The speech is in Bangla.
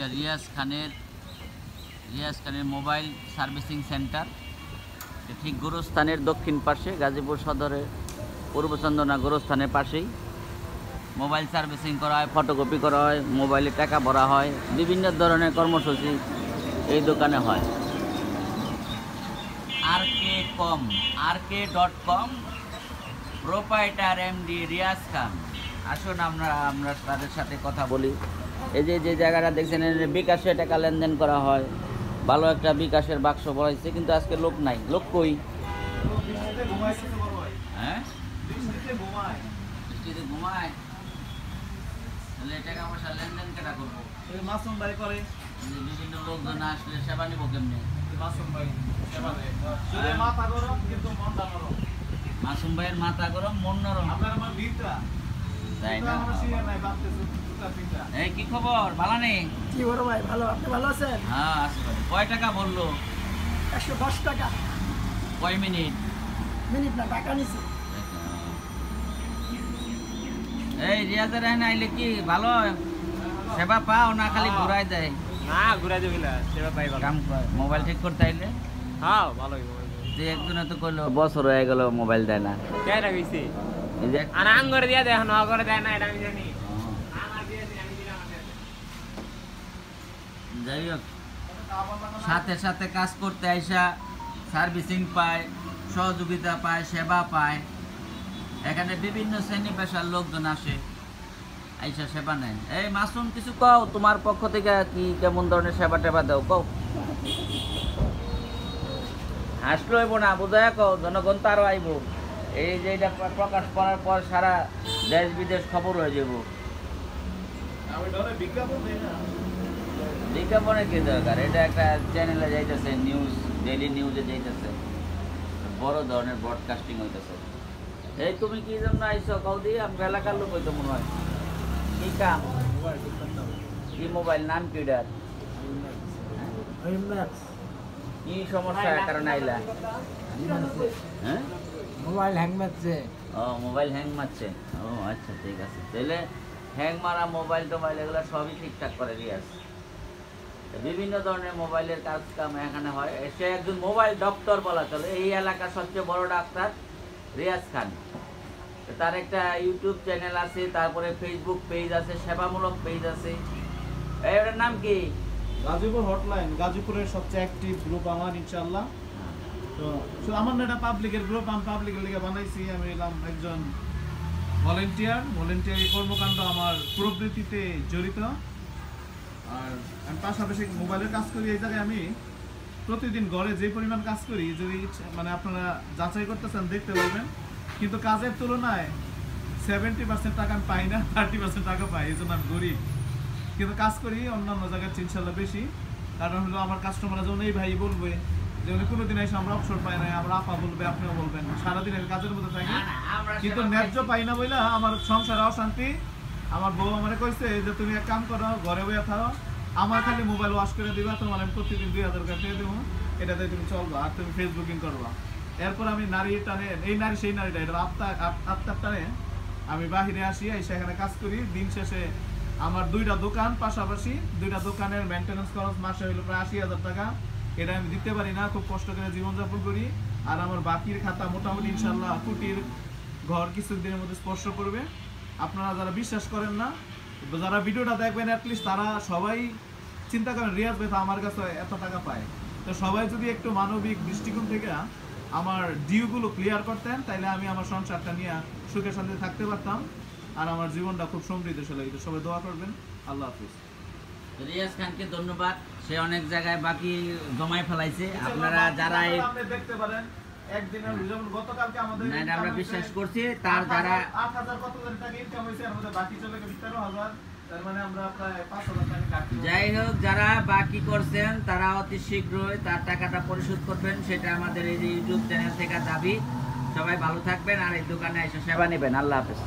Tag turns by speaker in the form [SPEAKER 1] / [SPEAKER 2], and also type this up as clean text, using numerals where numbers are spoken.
[SPEAKER 1] এটা রিয়াজ খানের মোবাইল সার্ভিসিং সেন্টার। ঠিক গোরস্থানের দক্ষিণ পাশে, গাজীপুর সদরের পূর্ব চন্দনা গোরস্থানের পাশেই মোবাইল সার্ভিসিং করা হয়, ফটোকপি করা হয়, মোবাইলে টাকা ভরা হয়, বিভিন্ন ধরনের কর্মসূচি এই দোকানে হয়। RK.com প্রোপাইটার এমডি রিয়াজ খান। আসুন আমরা তাদের সাথে কথা বলি। এই যে জায়গাটা দেখছেন, বিকাশে টাকা লেনদেন করা হয়, ভালো একটা বিকাশের বাক্স বলাইছে, কিন্তু আজকে লোক নাই। লোক কই? হ্যাঁ, বৃষ্টিতে ঘুমায়। তাহলে টাকা পয়সা লেনদেন কেটা করবো?
[SPEAKER 2] মাসুম ভাই করে।
[SPEAKER 1] বিভিন্ন লোকজন আসলে সেবা নিব কেমনি?
[SPEAKER 2] মাসুম ভাই সেবা দেয়। মাথা গরম কিন্তু মনটা নরম।
[SPEAKER 1] মাসুম ভাইয়ের মাথা গরম, মন নরম।
[SPEAKER 2] আপনার আমার ভিড়টা
[SPEAKER 1] তাই না? এই কি খবর? ভালো নেই?
[SPEAKER 3] কি বড় ভাই, ভালো। আপনি ভালো আছেন?
[SPEAKER 1] হ্যাঁ আছি ভাই। কয় টাকা বললো?
[SPEAKER 3] 110 টাকা।
[SPEAKER 1] কয় মিনিট?
[SPEAKER 3] মিনিট না, টাকা নিছে।
[SPEAKER 1] এই রিয়াজের এখানে আইলে কি ভালো সেবা পাও না খালি ঘুরাই দেয়?
[SPEAKER 2] না, ঘুরাই দেবে না, সেবা পাই ভালো।
[SPEAKER 1] কাম করে মোবাইল ঠিক করতে আইলে?
[SPEAKER 2] হ্যাঁ, ভালোই মোবাইল।
[SPEAKER 1] যে একজনে তো কইলো বছর হয়ে গেল মোবাইল দেয় না।
[SPEAKER 2] কে রাখইছে?
[SPEAKER 1] এই যে
[SPEAKER 2] আর আঙ্গরে দিয়া দেয়, না করে দেয় না, এটা আমি জানি। আমার দিয়ে দিই, আমি দিলাম।
[SPEAKER 1] যাই হোক, সাথে সাথে কাজ করতে আইসা সার্ভিসিং পায়, সহযোগিতা পায়, সেবা পায়। এখানে বিভিন্ন শ্রেণী পেশার লোকজন আসে, আইসা সেবা নেয়। এই মাসুম, কিছু কও, তোমার পক্ষ থেকে কি কেমন ধরনের সেবা টেবা দাও কও। হাসলো হইব না, বোঝায় কও, জনগণ তো আরো আইব। এই যে এটা প্রকাশ করার পর সারা দেশ বিদেশ খবর হয়ে যাব। বিজ্ঞাপনের কি দরকার? এটা একটা চ্যানেলে যাইতেছে, নিউজ, ডেইলি নিউজে যাইতেছে, বড় ধরনের ব্রডকাস্টিং হইতেছে। এই তুমি কি জন্য আইসো কৌদি? আমরা এলাকার লোক হইতো মনে হয়। কি কাম? কি মোবাইল? নাম কি এটার? কি সমস্যা কারণে আইলা? হ্যাঁ,
[SPEAKER 3] মোবাইল হ্যাং মারছে।
[SPEAKER 1] ও মোবাইল হ্যাং মারছে। ও আচ্ছা, ঠিক আছে। তাহলে হ্যাং মারা মোবাইল টোবাইল এগুলো সবই ঠিকঠাক করে রিয়াজ। বিভিন্ন ধরনের মোবাইলের কাজ কাম এখানে হয়। সে একজন মোবাইল ডক্টর বলা চলে। এই এলাকার সবচেয়ে বড় ডাক্তার রিয়াজ খান। তার একটা ইউটিউব চ্যানেল আছে, তারপরে ফেসবুক পেজ আছে, সেবামূলক পেজ আছে। এটার নাম কি?
[SPEAKER 2] গাজীপুর হটলাইন, গাজীপুরের সবচেয়ে অ্যাক্টিভ গ্রুপ আমার, ইনশাআল্লাহ। তো শুধু আমার না, এটা পাবলিকের গ্রুপ, আমি পাবলিকের লিগে বানাইছি। আমি এলাম একজন ভলেন্টিয়ারি কর্মকাণ্ড আমার প্রবৃত্তিতে জড়িত। আর আমি পাশাপাশি মোবাইলের কাজ করি। এই জায়গায় আমি প্রতিদিন গড়ে যে পরিমাণ কাজ করি, যদি মানে আপনারা যাচাই করতেছেন দেখতে পারবেন, কিন্তু কাজের তুলনায় 70% টাকা আমি পাই না, 30% টাকা পাই। এই জন্য আমি গরিব, কিন্তু কাজ করি অন্যান্য জায়গায় ইনশাল্লাহ বেশি। কারণ হলো আমার কাস্টমাররা যেমন এই ভাই বলবে যে উনি কোনোদিন এসে আমরা অবসর পাই না, আমরা আপা বলবে, আপনিও বলবেন, সারাদিন কাজের মধ্যে থাকি, কিন্তু ন্যায্য পাই না বলে আমার সংসারে অশান্তি। আমার বউ আমার কইছে যে তুমি এক কাম করো, ঘরে বইয়া থাকো, আমার খালি মোবাইল ওয়াশ করে দিবা, তোমার আমি প্রতিদিন 2000 টাকা দিয়ে দেবো, এটাতে তুমি চলবা, আর তুমি ফেসবুকিং করবা। এরপর আমি নারী টানে, এই নারী সেই নারীটা, এটা আত্মার টানে আমি বাহিরে আসি, সেখানে কাজ করি। দিন শেষে আমার 2টা দোকান, পাশাপাশি 2টা দোকানের মেনটেন্যান্স খরচ মাসে হইলো প্রায় 80,000 টাকা। এটা আমি দিতে পারি না, খুব কষ্ট করে জীবনযাপন করি। আর আমার বাকির খাতা মোটামুটি ইনশাল্লাহ কোটির ঘর কিছুদিনের মধ্যে স্পর্শ করবে। আপনারা যারা বিশ্বাস করেন না, যারা ভিডিওটা দেখবেন, অ্যাটলিস্ট তারা সবাই চিন্তা করেন রিয়াজ ভাই তো আমার কাছে এত টাকা পায়। তো সবাই যদি একটু মানবিক দৃষ্টিকোণ থেকে আমার ডিউগুলো ক্লিয়ার করতেন, তাইলে আমি আমার সংসারটা নিয়ে সুখে শান্তিতে থাকতে পারতাম, আর আমার জীবনটা খুব সমৃদ্ধশালী হইতো। সবাই দোয়া করবেন। আল্লাহ হাফিজ।
[SPEAKER 1] রিয়াজ খানকে ধন্যবাদ। সে অনেক জায়গায় বাকি জমায় ফেলাইছে। আপনারা যারা
[SPEAKER 2] দেখতে পারেন, একদিনের যেমন গতকালকে আমাদের
[SPEAKER 1] না, আমরা বিশ্বাস করছি তার যারা
[SPEAKER 2] 8,000 কত টাকা ইনকাম হয়েছে, এর মধ্যে বাকি চলে গেছে 13,000। তার মানে আমরা প্রায় 5,000 টাকা কাটছি।
[SPEAKER 1] যাই হোক, যারা বাকি করছেন তারা অতি শীঘ্রই তার টাকাটা পরিশোধ করবেন, সেটা আমাদের এই ইউটিউব চ্যানেল থেকে দাবি। সবাই ভালো থাকবেন, আর এই দোকানে এসে সেবা নেবেন। আল্লাহ হাফেজ।